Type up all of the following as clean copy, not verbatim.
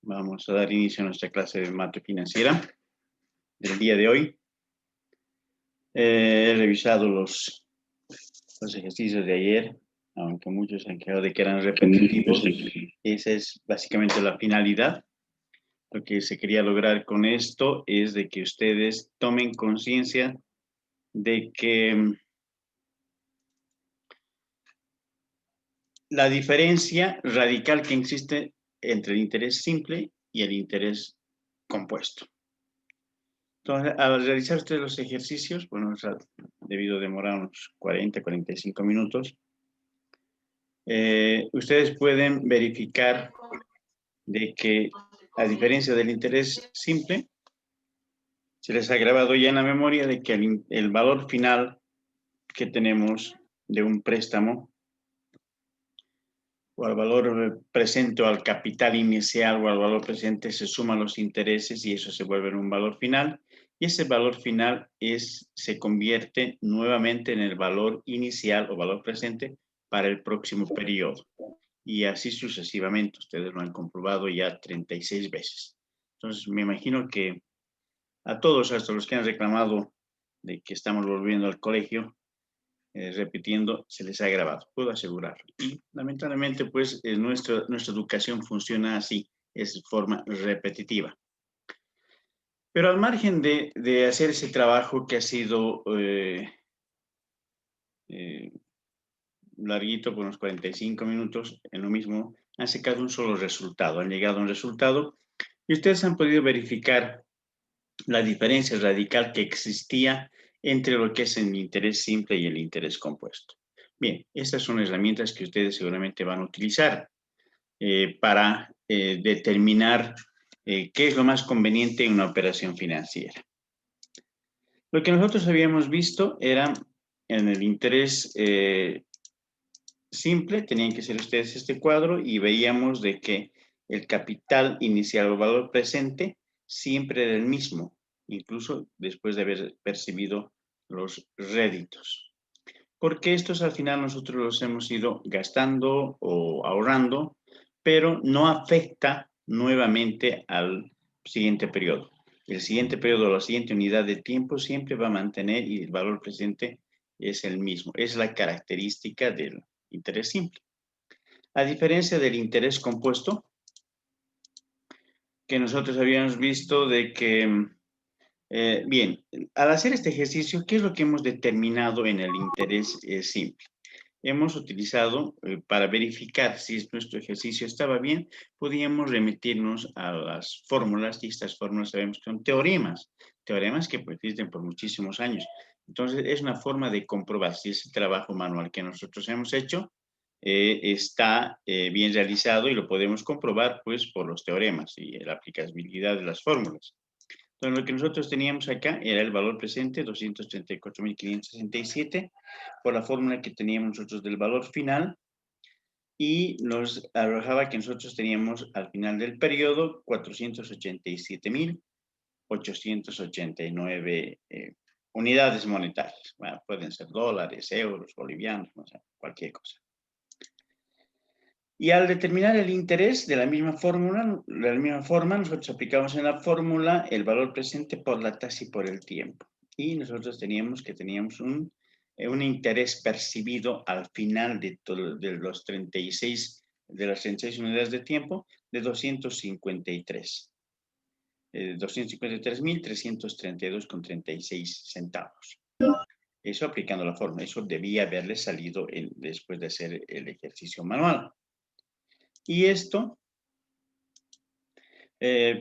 Vamos a dar inicio a nuestra clase de macrofinanciera del día de hoy. He revisado los ejercicios de ayer, aunque muchos han quedado de que eran repetitivos. Esa es básicamente la finalidad. Lo que se quería lograr con esto es de que ustedes tomen conciencia de que la diferencia radical que existe entre el interés simple y el interés compuesto. Entonces, al realizar ustedes los ejercicios, bueno, debido a demorar unos 40, 45 minutos, ustedes pueden verificar de que, a diferencia del interés simple, se les ha grabado ya en la memoria de que el valor final que tenemos de un préstamo, o al valor presente o al capital inicial o al valor presente se suman los intereses y eso se vuelve en un valor final. Y ese valor final se convierte nuevamente en el valor inicial o valor presente para el próximo periodo. Y así sucesivamente. Ustedes lo han comprobado ya 36 veces. Entonces, me imagino que a todos, hasta los que han reclamado de que estamos volviendo al colegio, repitiendo, se les ha grabado, puedo asegurarlo. Y lamentablemente, pues, nuestra educación funciona así, es de forma repetitiva. Pero al margen de hacer ese trabajo que ha sido larguito, por unos 45 minutos, en lo mismo, han sacado un solo resultado, han llegado a un resultado y ustedes han podido verificar la diferencia radical que existía entre lo que es el interés simple y el interés compuesto. Bien, estas son herramientas que ustedes seguramente van a utilizar para determinar qué es lo más conveniente en una operación financiera. Lo que nosotros habíamos visto era en el interés simple, tenían que ser ustedes este cuadro y veíamos de que el capital inicial o valor presente siempre era el mismo, incluso después de haber percibido los réditos. Porque estos al final nosotros los hemos ido gastando o ahorrando, pero no afecta nuevamente al siguiente periodo. El siguiente periodo, la siguiente unidad de tiempo siempre va a mantener y el valor presente es el mismo. Es la característica del interés simple. A diferencia del interés compuesto, que nosotros habíamos visto de que, bien, al hacer este ejercicio, ¿qué es lo que hemos determinado en el interés simple? Hemos utilizado, para verificar si nuestro ejercicio estaba bien, podíamos remitirnos a las fórmulas, y estas fórmulas sabemos que son teoremas que existen por muchísimos años. Entonces, es una forma de comprobar si ese trabajo manual que nosotros hemos hecho está bien realizado y lo podemos comprobar, pues, por los teoremas y la aplicabilidad de las fórmulas. Entonces, lo que nosotros teníamos acá era el valor presente, 234.567, por la fórmula que teníamos nosotros del valor final, y nos arrojaba que nosotros teníamos al final del periodo 487.889 unidades monetarias. Bueno, pueden ser dólares, euros, bolivianos, o sea, cualquier cosa. Y al determinar el interés de la misma forma, nosotros aplicamos en la fórmula el valor presente por la tasa y por el tiempo. Y nosotros teníamos un interés percibido al final de las 36 unidades de tiempo de 253.332,36 centavos. Eso aplicando la fórmula, eso debía haberle salido después de hacer el ejercicio manual. Y esto,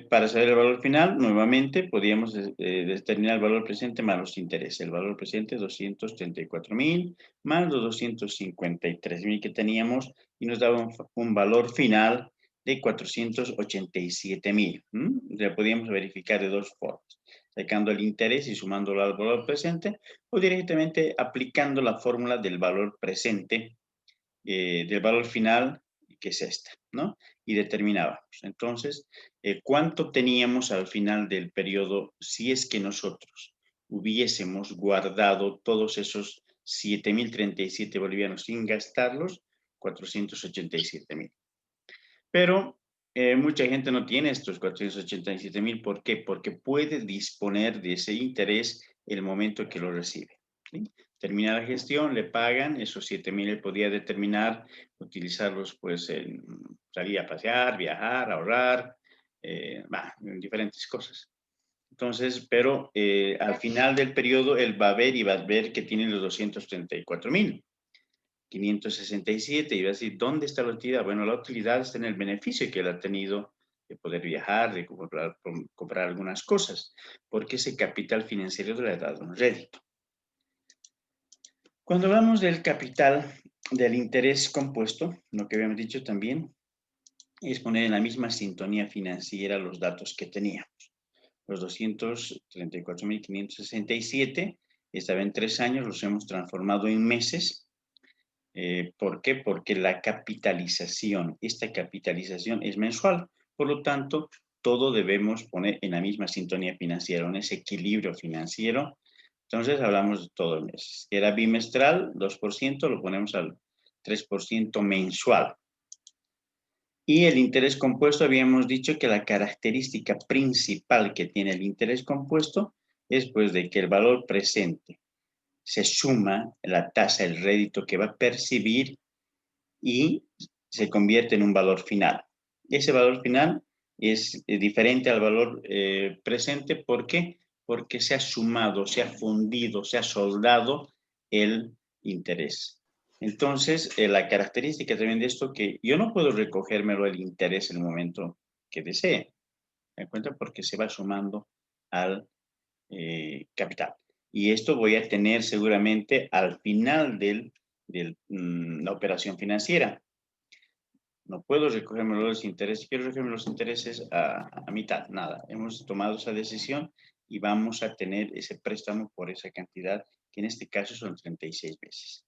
para saber el valor final, nuevamente podíamos determinar el valor presente más los intereses. El valor presente 234.000 más los 253.000 que teníamos y nos daba un valor final de 487.000. Ya podíamos verificar de dos formas, sacando el interés y sumándolo al valor presente o directamente aplicando la fórmula del valor presente, del valor final, que es esta, ¿no? Y determinábamos. Entonces, ¿cuánto teníamos al final del periodo si es que nosotros hubiésemos guardado todos esos 7.037 bolivianos sin gastarlos? 487.000. Pero Mucha gente no tiene estos 487,000. ¿Por qué? Porque puede disponer de ese interés el momento que lo recibe. ¿Sí? Termina la gestión, le pagan, esos 7,000 él podía determinar, utilizarlos pues en salir a pasear, viajar, ahorrar, en diferentes cosas. Entonces, pero al final del periodo él va a ver y va a ver que tiene los 234,567 y va a decir, ¿dónde está la utilidad? Bueno, la utilidad está en el beneficio que él ha tenido de poder viajar, de comprar algunas cosas, porque ese capital financiero le ha dado un rédito. Cuando hablamos del capital del interés compuesto, lo que habíamos dicho también es poner en la misma sintonía financiera los datos que teníamos. Los 234,567 estaba en 3 años, los hemos transformado en meses. ¿Por qué? Porque esta capitalización es mensual. Por lo tanto, todo debemos poner en la misma sintonía financiera, en ese equilibrio financiero. Entonces, hablamos de todo el mes. Si era bimestral, 2%, lo ponemos al 3% mensual. Y el interés compuesto, habíamos dicho que la característica principal que tiene el interés compuesto es pues de que el valor presente se suma la tasa, el rédito que va a percibir y se convierte en un valor final. Ese valor final es diferente al valor presente. ¿Por qué? Porque se ha sumado, se ha fundido, se ha soldado el interés. Entonces, la característica también de esto que yo no puedo recogérmelo el interés en el momento que desee. ¿Me cuenta? Porque se va sumando al capital. Y esto voy a tener seguramente al final de la operación financiera. No puedo recogerme los intereses, quiero recogerme los intereses a mitad, nada. Hemos tomado esa decisión y vamos a tener ese préstamo por esa cantidad, que en este caso son 36 meses.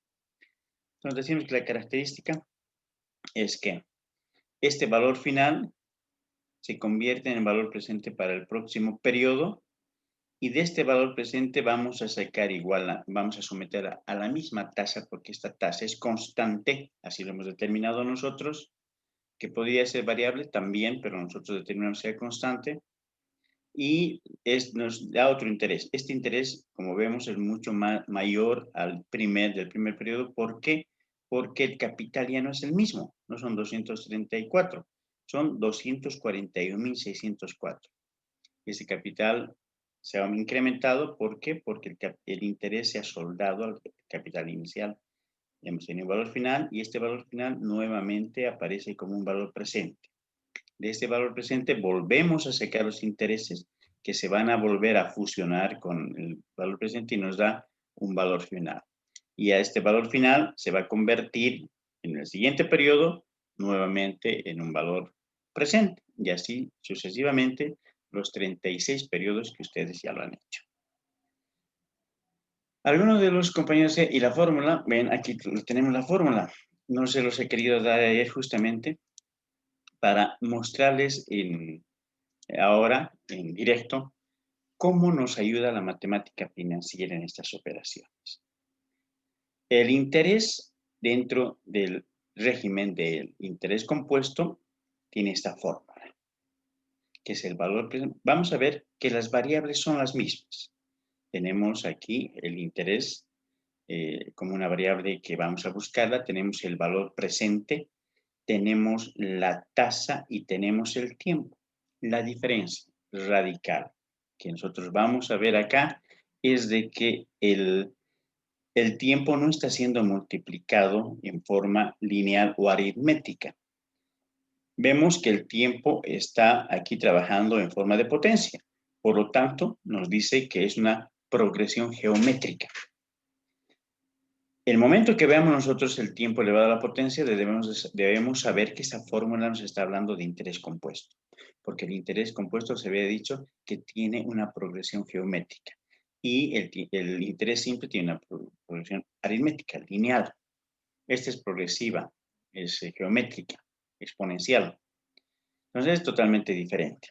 Entonces decimos que la característica es que este valor final se convierte en el valor presente para el próximo periodo. Y de este valor presente vamos a sacar igual, vamos a someter a la misma tasa, porque esta tasa es constante, así lo hemos determinado nosotros, que podría ser variable también, pero nosotros determinamos que sea constante, y nos da otro interés. Este interés, como vemos, es mucho mayor del primer periodo. ¿Por qué? Porque el capital ya no es el mismo, no son 234, son 241,604. Ese capital se ha incrementado. ¿Por qué? Porque el interés se ha soldado al capital inicial. Hemos tenido un valor final y este valor final nuevamente aparece como un valor presente. De este valor presente volvemos a sacar los intereses que se van a volver a fusionar con el valor presente y nos da un valor final. Y a este valor final se va a convertir en el siguiente periodo nuevamente en un valor presente y así sucesivamente los 36 periodos que ustedes ya lo han hecho. Algunos de los compañeros, y la fórmula, ven, aquí tenemos la fórmula. No se los he querido dar ayer justamente para mostrarles ahora en directo cómo nos ayuda la matemática financiera en estas operaciones. El interés dentro del régimen del interés compuesto tiene esta fórmula, que es el valor presente. Vamos a ver que las variables son las mismas. Tenemos aquí el interés como una variable que vamos a buscarla, tenemos el valor presente, tenemos la tasa y tenemos el tiempo. La diferencia radical que nosotros vamos a ver acá es de que el tiempo no está siendo multiplicado en forma lineal o aritmética. Vemos que el tiempo está aquí trabajando en forma de potencia. Por lo tanto, nos dice que es una progresión geométrica. El momento que veamos nosotros el tiempo elevado a la potencia, debemos saber que esa fórmula nos está hablando de interés compuesto, porque el interés compuesto se había dicho que tiene una progresión geométrica y el interés simple tiene una progresión aritmética, lineal. Esta es progresiva, es geométrica, exponencial. Entonces es totalmente diferente.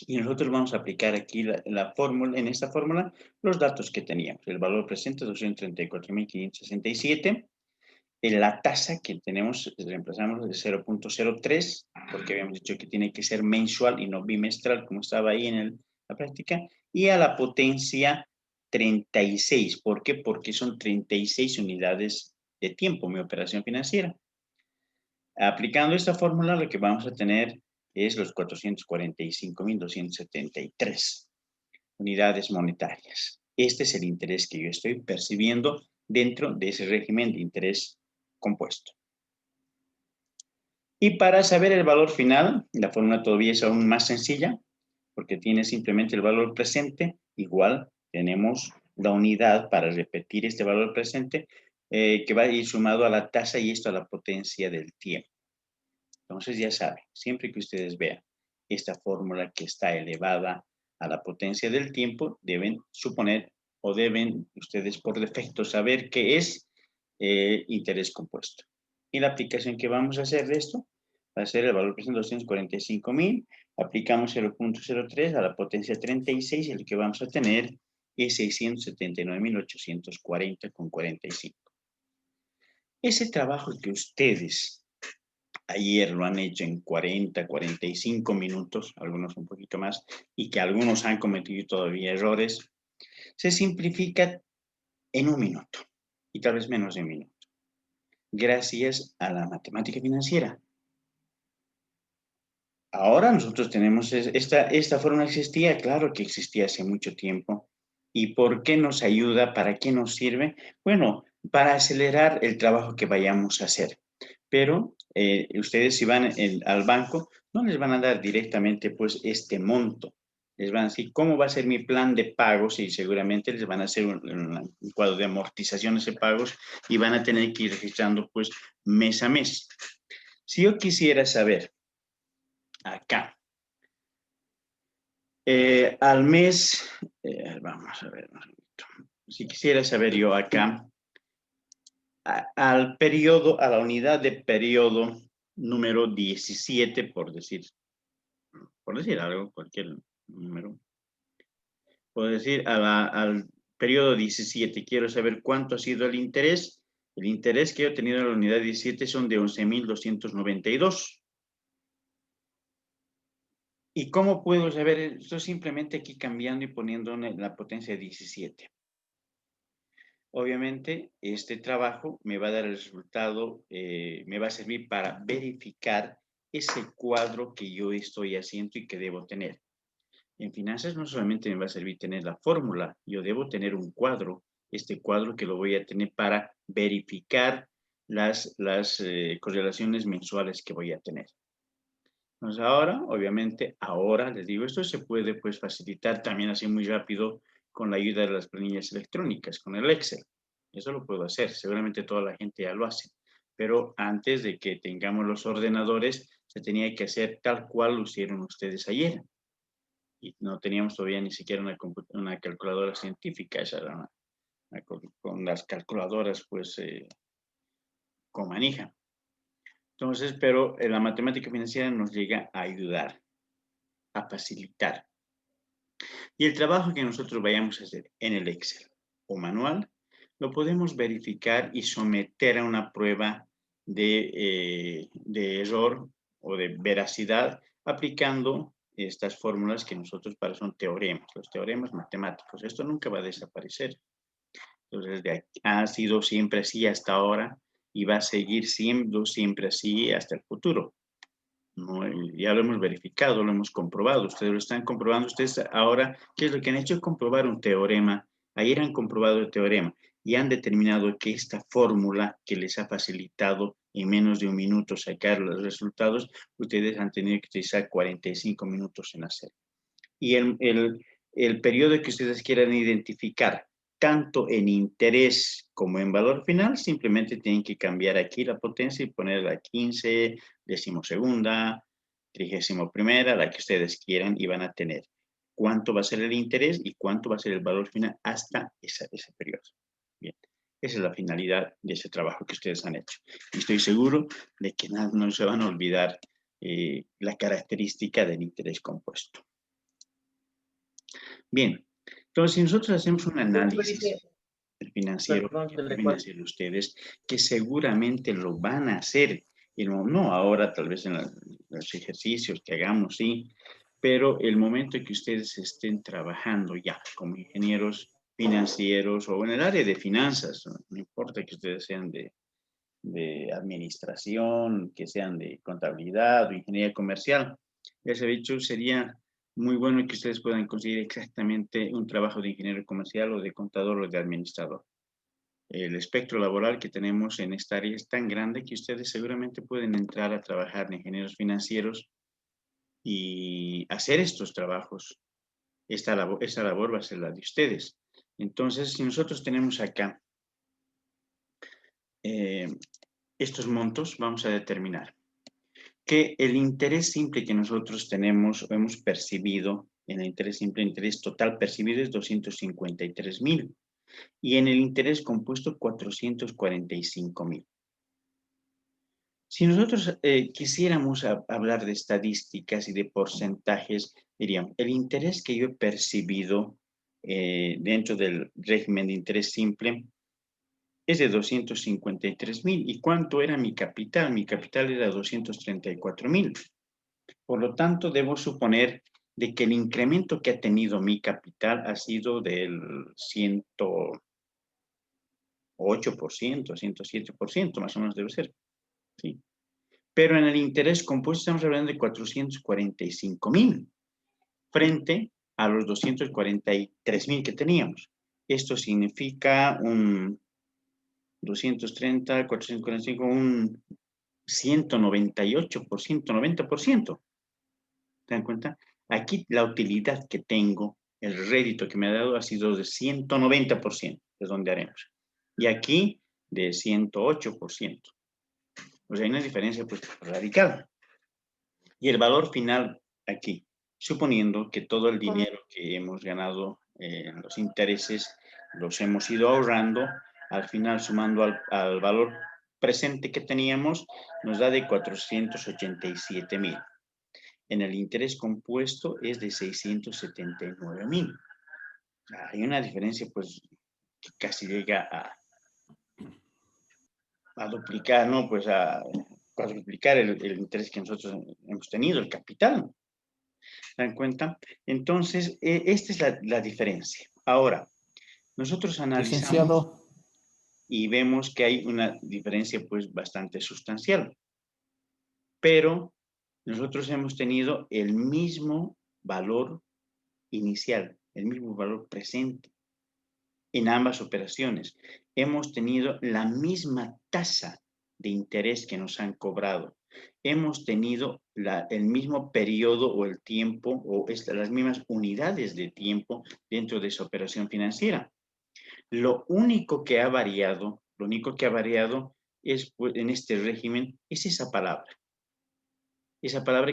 Y nosotros vamos a aplicar aquí la fórmula, en esta fórmula, los datos que teníamos. El valor presente, 234,567, En la tasa que tenemos, reemplazamos de 0.03, porque habíamos dicho que tiene que ser mensual y no bimestral, como estaba ahí en la práctica, y a la potencia 36. ¿Por qué? Porque son 36 unidades de tiempo mi operación financiera. Aplicando esta fórmula, lo que vamos a tener es los 445.273 unidades monetarias. Este es el interés que yo estoy percibiendo dentro de ese régimen de interés compuesto. Y para saber el valor final, la fórmula todavía es aún más sencilla, porque tiene simplemente el valor presente, igual tenemos la unidad para repetir este valor presente, que va a ir sumado a la tasa y esto a la potencia del tiempo. Entonces ya saben, siempre que ustedes vean esta fórmula que está elevada a la potencia del tiempo, deben suponer o deben ustedes por defecto saber qué es interés compuesto. Y la aplicación que vamos a hacer de esto va a ser el valor presente 245.000, aplicamos 0.03 a la potencia 36 y el que vamos a tener es 679.840,45. Ese trabajo que ustedes ayer lo han hecho en 40, 45 minutos, algunos un poquito más, y que algunos han cometido todavía errores, se simplifica en un minuto y tal vez menos de un minuto, gracias a la matemática financiera. Ahora nosotros tenemos esta fórmula existía, claro que existía hace mucho tiempo. ¿Y por qué nos ayuda? ¿Para qué nos sirve? Bueno, para acelerar el trabajo que vayamos a hacer. Pero ustedes si van al banco, no les van a dar directamente pues este monto. Les van a decir, ¿cómo va a ser mi plan de pagos? Y seguramente les van a hacer un cuadro de amortizaciones de pagos y van a tener que ir registrando pues mes a mes. Si yo quisiera saber acá, al mes, vamos a ver, si quisiera saber yo acá, al periodo, a la unidad de periodo número 17, por decir algo, cualquier número, puedo decir al periodo 17, quiero saber cuánto ha sido el interés. El interés que yo he tenido en la unidad 17 son de 11.292. ¿Y cómo puedo saber esto? Simplemente aquí cambiando y poniendo la potencia de 17. Obviamente, este trabajo me va a dar el resultado, me va a servir para verificar ese cuadro que yo estoy haciendo y que debo tener. En finanzas no solamente me va a servir tener la fórmula, yo debo tener un cuadro, este cuadro que lo voy a tener para verificar las correlaciones mensuales que voy a tener. Entonces ahora, obviamente, ahora les digo, esto se puede pues facilitar también así muy rápido con la ayuda de las planillas electrónicas, con el Excel. Eso lo puedo hacer, seguramente toda la gente ya lo hace. Pero antes de que tengamos los ordenadores, se tenía que hacer tal cual lo hicieron ustedes ayer. Y no teníamos todavía ni siquiera una calculadora científica, esa era con las calculadoras pues con manija. Entonces, pero la matemática financiera nos llega a ayudar, a facilitar. Y el trabajo que nosotros vayamos a hacer en el Excel o manual, lo podemos verificar y someter a una prueba de error o de veracidad aplicando estas fórmulas que nosotros para son teoremas, los teoremas matemáticos. Esto nunca va a desaparecer. Entonces, ha sido siempre así hasta ahora y va a seguir siendo siempre así hasta el futuro. No, ya lo hemos verificado, lo hemos comprobado, ustedes lo están comprobando, ustedes ahora, ¿qué es lo que han hecho? Comprobar un teorema, ayer han comprobado el teorema y han determinado que esta fórmula que les ha facilitado en menos de un minuto sacar los resultados, ustedes han tenido que utilizar 45 minutos en hacer. Y el periodo que ustedes quieran identificar, tanto en interés como en valor final, simplemente tienen que cambiar aquí la potencia y ponerla 15, decimosegunda, 31ª, la que ustedes quieran y van a tener cuánto va a ser el interés y cuánto va a ser el valor final hasta ese periodo. Bien, esa es la finalidad de ese trabajo que ustedes han hecho. Y estoy seguro de que no se van a olvidar la característica del interés compuesto. Bien, entonces si nosotros hacemos un análisis, el financiero, Perdón que que le deben cuente. hacer ustedes, que seguramente lo van a hacer, y no ahora, tal vez en los ejercicios que hagamos, sí, pero el momento que ustedes estén trabajando ya como ingenieros financieros o en el área de finanzas, no importa que ustedes sean de administración, que sean de contabilidad o ingeniería comercial, ya se ha dicho, sería muy bueno que ustedes puedan conseguir exactamente un trabajo de ingeniero comercial o de contador o de administrador. El espectro laboral que tenemos en esta área es tan grande que ustedes seguramente pueden entrar a trabajar de ingenieros financieros y hacer estos trabajos. Esta labor va a ser la de ustedes. Entonces, si nosotros tenemos acá eh, estos montos, vamos a determinar que el interés simple que nosotros tenemos o hemos percibido, en el interés simple, el interés total percibido es 253,000 y en el interés compuesto 445,000. Si nosotros quisiéramos hablar de estadísticas y de porcentajes, diríamos, el interés que yo he percibido dentro del régimen de interés simple es de 253,000. ¿Y cuánto era mi capital? Mi capital era 234,000. Por lo tanto, debo suponer de que el incremento que ha tenido mi capital ha sido del 108%, 107%, más o menos debe ser. Sí. Pero en el interés compuesto estamos hablando de 445,000 frente a los 243,000 que teníamos. Esto significa un 230, 445, un 198%, 90%. ¿Te dan cuenta? Aquí la utilidad que tengo, el rédito que me ha dado ha sido de 190%, es donde haremos. Y aquí de 108%. O sea, hay una diferencia pues radical. Y el valor final aquí, suponiendo que todo el dinero que hemos ganado en los intereses los hemos ido ahorrando, al final sumando al valor presente que teníamos, nos da de 487,000. En el interés compuesto es de 679,000. Hay una diferencia pues que casi llega a duplicar, ¿no? Pues a cuadruplicar el interés que nosotros hemos tenido, el capital. ¿Se dan cuenta? Entonces, esta es la diferencia. Ahora, nosotros analizamos Licenciado, y vemos que hay una diferencia pues bastante sustancial, pero nosotros hemos tenido el mismo valor inicial, el mismo valor presente en ambas operaciones. Hemos tenido la misma tasa de interés que nos han cobrado. Hemos tenido el mismo periodo o el tiempo o las mismas unidades de tiempo dentro de esa operación financiera. Lo único que ha variado, es pues, en este régimen es esa palabra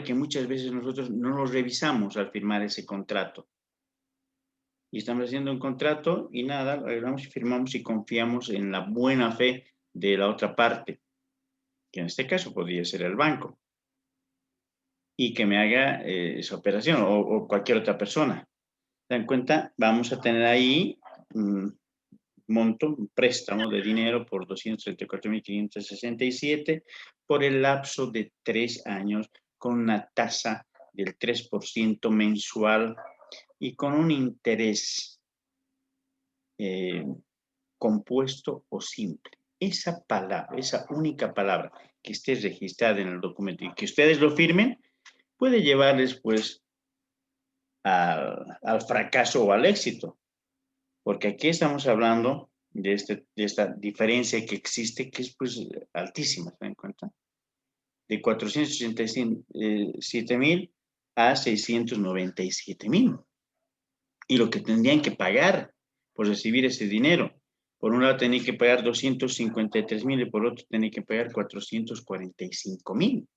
que muchas veces nosotros no lo revisamos al firmar ese contrato. Y estamos haciendo un contrato y nada, arreglamos y firmamos y confiamos en la buena fe de la otra parte, que en este caso podría ser el banco, y que me haga esa operación o cualquier otra persona. ¿Se dan cuenta? Vamos a tener ahí un monto, un préstamo de dinero por 234,567 por el lapso de 3 años con una tasa del 3% mensual y con un interés compuesto o simple. Esa palabra, esa única palabra que esté registrada en el documento y que ustedes lo firmen, puede llevarles pues al fracaso o al éxito. Porque aquí estamos hablando de esta diferencia que existe, que es pues altísima, ¿se dan cuenta? De 487,000 a 697,000. Y lo que tendrían que pagar por recibir ese dinero. Por un lado tenéis que pagar 253,000 y por otro tenéis que pagar 445,000.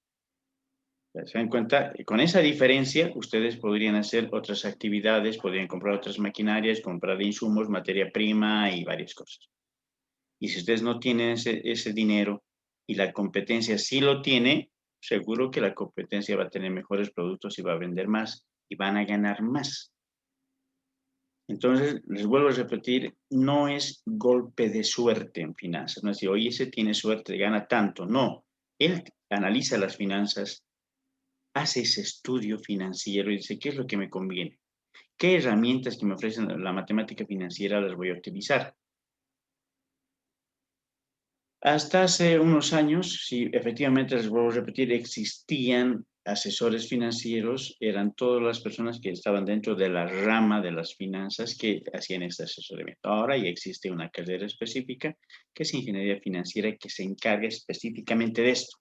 ¿Se dan cuenta? Con esa diferencia, ustedes podrían hacer otras actividades, podrían comprar otras maquinarias, comprar insumos, materia prima y varias cosas. Y si ustedes no tienen ese dinero y la competencia sí lo tiene, seguro que la competencia va a tener mejores productos y va a vender más y van a ganar más. Entonces, les vuelvo a repetir, no es golpe de suerte en finanzas. No es decir, oye, ese tiene suerte, gana tanto. No, él analiza las finanzas, hace ese estudio financiero y dice, ¿qué es lo que me conviene? ¿Qué herramientas que me ofrecen la matemática financiera las voy a utilizar? Hasta hace unos años, sí, efectivamente, les vuelvo a repetir, existían asesores financieros, eran todas las personas que estaban dentro de la rama de las finanzas que hacían este asesoramiento. Ahora ya existe una carrera específica que es ingeniería financiera que se encarga específicamente de esto,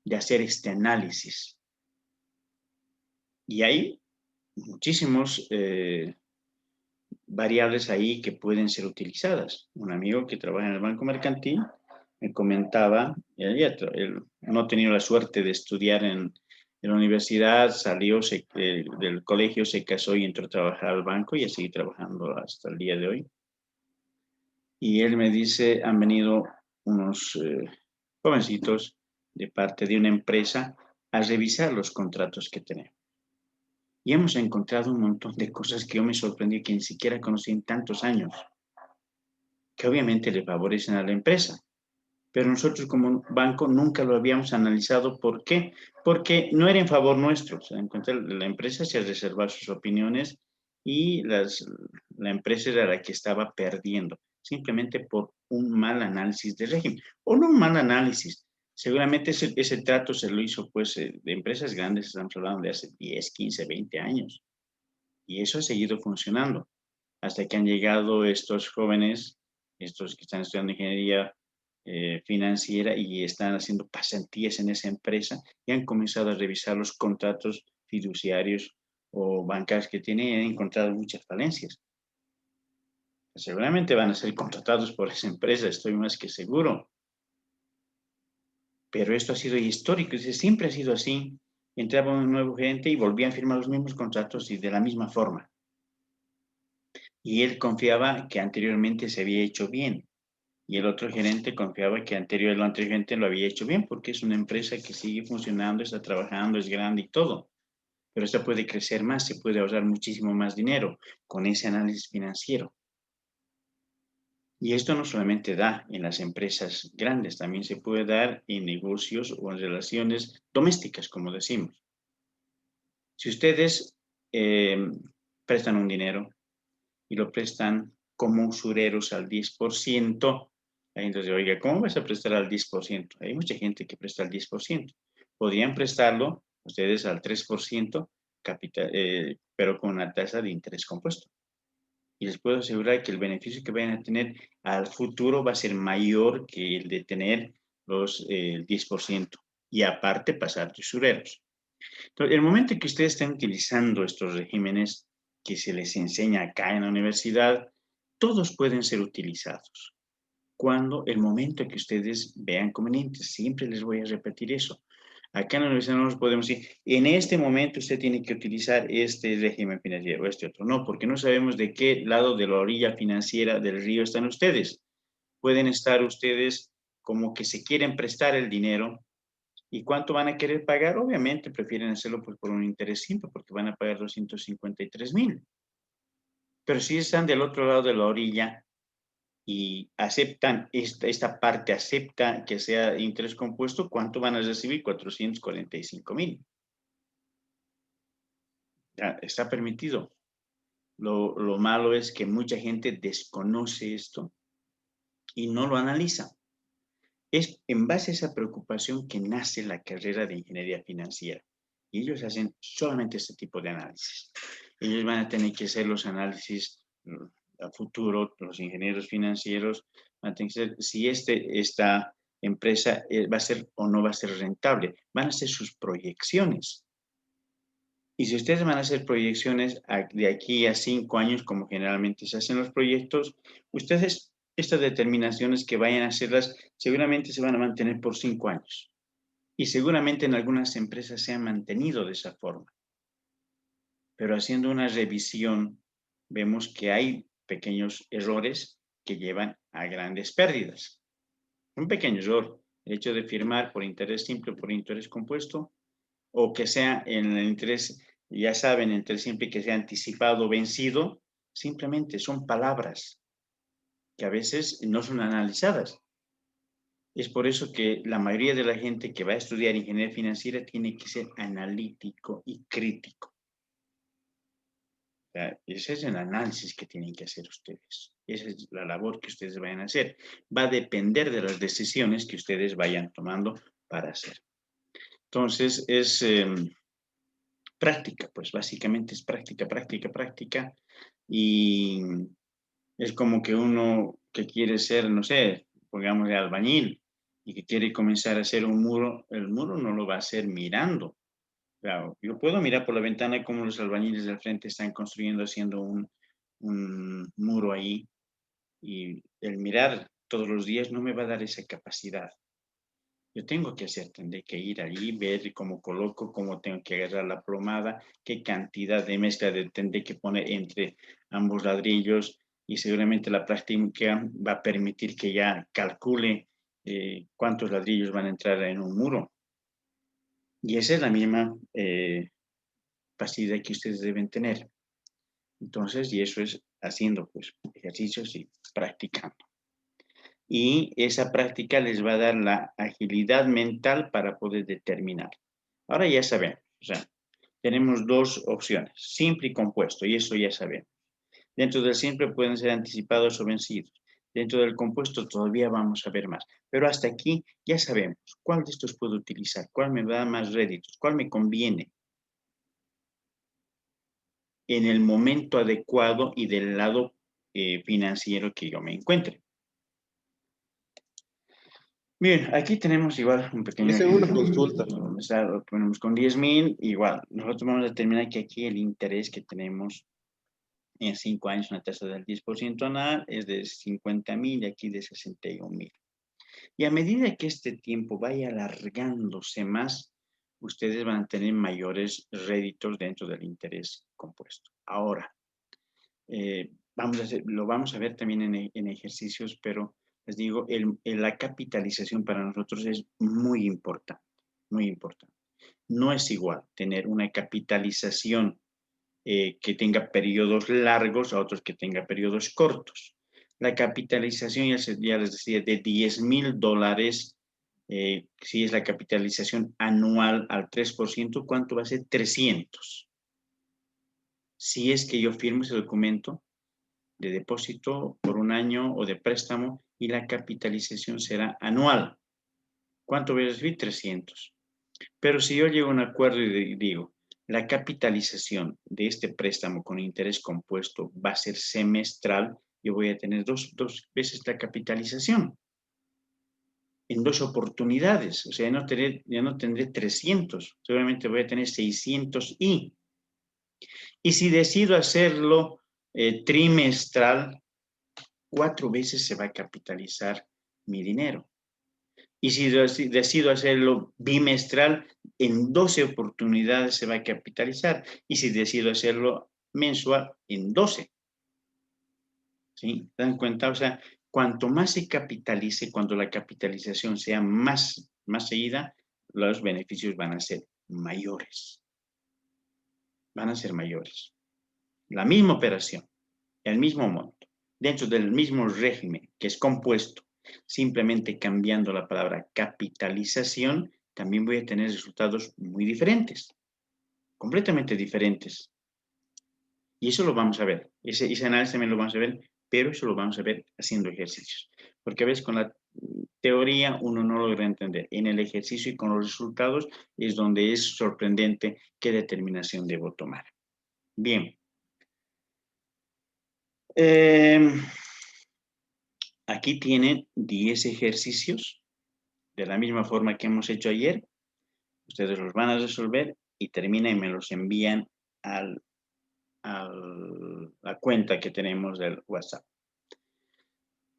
de hacer este análisis. Y hay muchísimos variables ahí que pueden ser utilizadas. Un amigo que trabaja en el Banco Mercantil me comentaba, él no ha tenido la suerte de estudiar en la universidad, salió del colegio, se casó y entró a trabajar al banco y sigue trabajando hasta el día de hoy. Y él me dice, han venido unos jovencitos de parte de una empresa a revisar los contratos que tenemos. Y hemos encontrado un montón de cosas que yo me sorprendí que ni siquiera conocí en tantos años, que obviamente le favorecen a la empresa. Pero nosotros como banco nunca lo habíamos analizado. ¿Por qué? Porque no era en favor nuestro. Se dan cuenta, la empresa se ha reservado sus opiniones y la empresa era la que estaba perdiendo, simplemente por un mal análisis de régimen. O no un mal análisis. Seguramente ese trato se lo hizo pues de empresas grandes, estamos hablando de hace 10, 15, 20 años. Y eso ha seguido funcionando hasta que han llegado estos jóvenes, estos que están estudiando ingeniería financiera y están haciendo pasantías en esa empresa y han comenzado a revisar los contratos fiduciarios o bancarios que tienen y han encontrado muchas falencias. Seguramente van a ser contratados por esa empresa, estoy más que seguro. Pero esto ha sido histórico, siempre ha sido así. Entraba un nuevo gerente y volvían a firmar los mismos contratos y de la misma forma. Y él confiaba que anteriormente se había hecho bien. Y el otro gerente confiaba que el anterior gerente lo había hecho bien porque es una empresa que sigue funcionando, está trabajando, es grande y todo. Pero esta puede crecer más, se puede ahorrar muchísimo más dinero con ese análisis financiero. Y esto no solamente da en las empresas grandes, también se puede dar en negocios o en relaciones domésticas, como decimos. Si ustedes eh, prestan un dinero y lo prestan como usureros al 10%. Ahí entonces, oiga, ¿cómo vas a prestar al 10%? Hay mucha gente que presta al 10%. Podrían prestarlo ustedes al 3%, pero con una tasa de interés compuesto. Y les puedo asegurar que el beneficio que vayan a tener al futuro va a ser mayor que el de tener el 10%. Y aparte pasar de usureros. Entonces, el momento en que ustedes estén utilizando estos regímenes que se les enseña acá en la universidad, todos pueden ser utilizados. Cuando el momento en que ustedes vean conveniente, siempre les voy a repetir eso. Acá en la universidad no nos podemos decir, en este momento usted tiene que utilizar este régimen financiero, este otro. No, porque no sabemos de qué lado de la orilla financiera del río están ustedes. Pueden estar ustedes como que se quieren prestar el dinero. ¿Y cuánto van a querer pagar? Obviamente prefieren hacerlo pues, por un interés simple, porque van a pagar 253,000. Pero si están del otro lado de la orilla y aceptan, esta parte acepta que sea interés compuesto, ¿cuánto van a recibir? 445,000. Ya, está permitido. Lo malo es que mucha gente desconoce esto y no lo analiza. Es en base a esa preocupación que nace la carrera de ingeniería financiera. Y ellos hacen solamente este tipo de análisis. Ellos van a tener que hacer los análisis a futuro, los ingenieros financieros van a tener que hacer si esta empresa va a ser o no va a ser rentable. Van a hacer sus proyecciones. Y si ustedes van a hacer proyecciones de aquí a 5 años, como generalmente se hacen los proyectos, ustedes, estas determinaciones que vayan a hacerlas, seguramente se van a mantener por 5 años. Y seguramente en algunas empresas se han mantenido de esa forma. Pero haciendo una revisión, vemos que hay pequeños errores que llevan a grandes pérdidas. Un pequeño error, el hecho de firmar por interés simple o por interés compuesto, o que sea en el interés, ya saben, el interés simple que sea anticipado o vencido, Simplemente son palabras que a veces no son analizadas. Es por eso que la mayoría de la gente que va a estudiar ingeniería financiera tiene que ser analítico y crítico. O sea, ese es el análisis que tienen que hacer ustedes. Esa es la labor que ustedes vayan a hacer. Va a depender de las decisiones que ustedes vayan tomando para hacer. Entonces, es práctica, pues básicamente es práctica, práctica, práctica. Y es como que uno que quiere ser, no sé, pongamos de albañil y que quiere comenzar a hacer un muro, el muro no lo va a hacer mirando. Claro, yo puedo mirar por la ventana cómo los albañiles del frente están construyendo, haciendo un muro ahí, y el mirar todos los días no me va a dar esa capacidad. Yo tengo que hacer, tendré que ir allí, ver cómo coloco, cómo tengo que agarrar la plomada, qué cantidad de mezcla tendré que poner entre ambos ladrillos, y seguramente la práctica va a permitir que ya calcule cuántos ladrillos van a entrar en un muro. Y esa es la misma facilidad que ustedes deben tener. Entonces, y eso es haciendo pues ejercicios y practicando. Y esa práctica les va a dar la agilidad mental para poder determinar. Ahora ya sabemos, o sea, tenemos dos opciones, simple y compuesto, y eso ya sabemos. Dentro del simple pueden ser anticipados o vencidos. Dentro del compuesto todavía vamos a ver más. Pero hasta aquí ya sabemos cuál de estos puedo utilizar, cuál me da más réditos, cuál me conviene en el momento adecuado y del lado financiero que yo me encuentre. Bien, aquí tenemos igual un pequeño Hice una ejemplo. consulta. Lo ponemos con 10,000, igual. Nosotros vamos a determinar que aquí el interés que tenemos en 5 años, una tasa del 10% anual, es de 50,000 y aquí de 61,000. Y a medida que este tiempo vaya alargándose más, ustedes van a tener mayores réditos dentro del interés compuesto. Ahora, lo vamos a ver también en ejercicios, pero les digo, la capitalización para nosotros es muy importante, muy importante. No es igual tener una capitalización que tenga periodos largos a otros que tenga periodos cortos. La capitalización, ya les decía, de $10,000, si es la capitalización anual al 3%, ¿cuánto va a ser? 300. Si es que yo firmo ese documento de depósito por un año o de préstamo y la capitalización será anual. ¿Cuánto voy a recibir? 300. Pero si yo llego a un acuerdo y digo, la capitalización de este préstamo con interés compuesto va a ser semestral, yo voy a tener dos veces la capitalización en 2 oportunidades. O sea, ya no tendré 300, seguramente voy a tener 600 y. Y si decido hacerlo trimestral, 4 veces se va a capitalizar mi dinero. Y si decido hacerlo bimestral, en 12 oportunidades se va a capitalizar. Y si decido hacerlo mensual, en 12. ¿Sí? ¿Se dan cuenta? O sea, cuanto más se capitalice, cuando la capitalización sea más seguida, los beneficios van a ser mayores. Van a ser mayores. La misma operación, el mismo monto, dentro del mismo régimen que es compuesto, simplemente cambiando la palabra capitalización, también voy a tener resultados muy diferentes, completamente diferentes. Y eso lo vamos a ver, ese análisis también lo vamos a ver, pero eso lo vamos a ver haciendo ejercicios. Porque a veces con la teoría uno no logra entender. En el ejercicio y con los resultados es donde es sorprendente qué determinación debo tomar. Bien. Aquí tienen 10 ejercicios, de la misma forma que hemos hecho ayer. Ustedes los van a resolver y terminan y me los envían a la cuenta que tenemos del WhatsApp.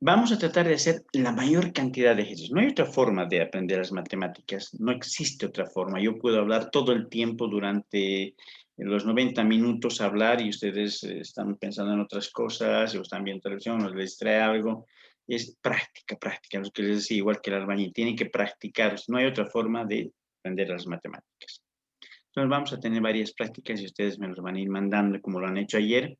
Vamos a tratar de hacer la mayor cantidad de ejercicios. No hay otra forma de aprender las matemáticas, no existe otra forma. Yo puedo hablar todo el tiempo durante los 90 minutos, hablar y ustedes están pensando en otras cosas, o están viendo televisión, o les distrae algo. Es práctica, práctica. Lo que les decía, igual que el albañil, tienen que practicar. No hay otra forma de aprender las matemáticas. Entonces vamos a tener varias prácticas y ustedes me los van a ir mandando como lo han hecho ayer.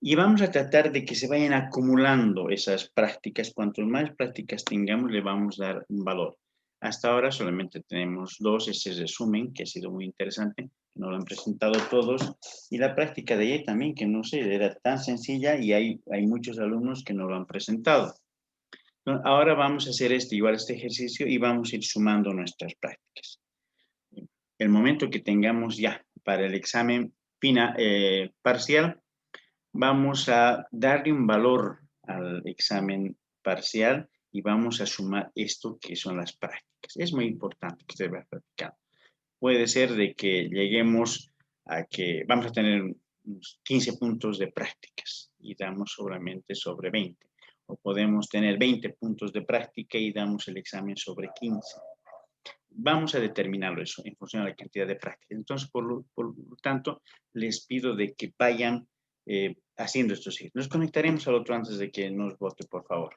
Y vamos a tratar de que se vayan acumulando esas prácticas. Cuanto más prácticas tengamos, le vamos a dar un valor. Hasta ahora solamente tenemos 2, ese resumen, que ha sido muy interesante, que nos lo han presentado todos, y la práctica de ayer también, que no sé, era tan sencilla y hay muchos alumnos que nos lo han presentado. Ahora vamos a hacer igual este ejercicio y vamos a ir sumando nuestras prácticas. El momento que tengamos ya para el examen parcial, vamos a darle un valor al examen parcial y vamos a sumar esto que son las prácticas. Es muy importante que usted vaya practicando. Puede ser de que lleguemos a que vamos a tener unos 15 puntos de prácticas y damos solamente sobre 20. O podemos tener 20 puntos de práctica y damos el examen sobre 15. Vamos a determinarlo eso en función de la cantidad de prácticas. Entonces, por lo tanto, les pido de que vayan haciendo estos ejercicios. Nos conectaremos al otro antes de que nos vote, por favor.